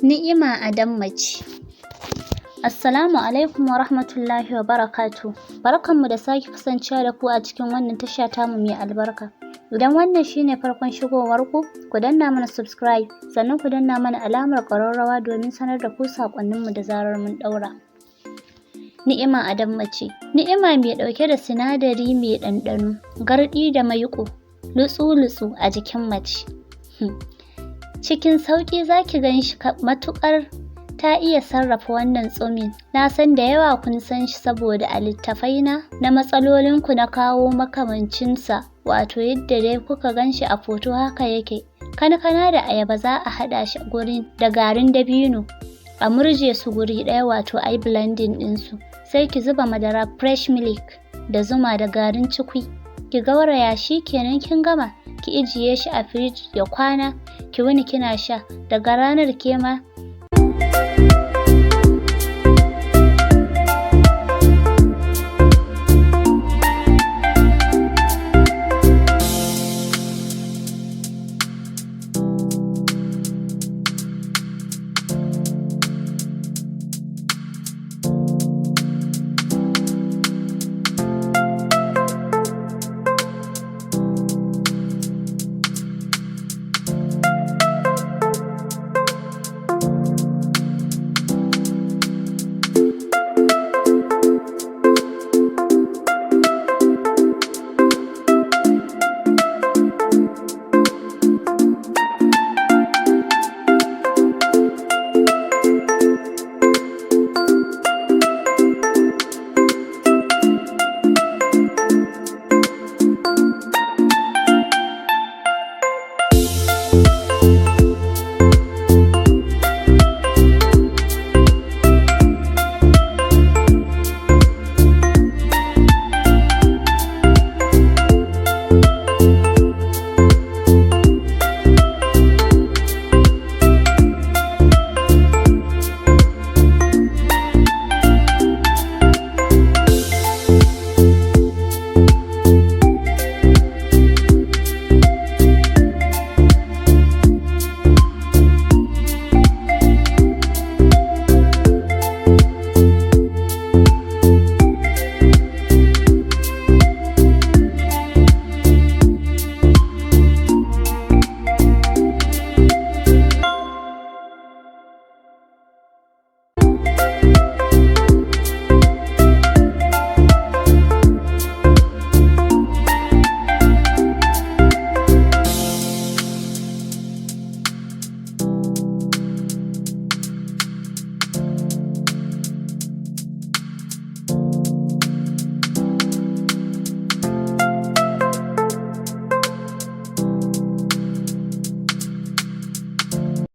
Ni'ima a Dammace. Assalamu alaikum wa rahmatullahi wa barakatuh. Barkanmu da sake kasancewa da ku a cikin wannan tasha tamu mai albarka. Idan wannan shine farkon shigowarku, ku danna mana subscribe, sannan ku danna mana alamar ƙararrawa domin sanar da ku saƙonninmu da zarar mun ɗaura. Ni'ima a Dammace. Ni'ima mai ɗauke da sinadari mai ɗanɗano, garɗi da maiƙo, lutsu-lutsu a jikin mace. Cikin sauƙi za ki gan shi matuƙar ta iya sarrafa wannan tsumin. Na san da yawa kun san shi saboda a littafai na matsalolinku na kawo makamancinsa, wato yadda dai kuka gan shi a foto haka yake. Kankana da ayaba za a haɗa shi da garin dabino, a murje su guri ɗaya wato ai blending ɗinsu. Sai ki zuba madara fresh milk da zuma da garin cikui. Ki gauraya shi kenan kin gama. Ki ijiye shi a firij ya kwana, ki wuni kina sha. Daga ranar ke ma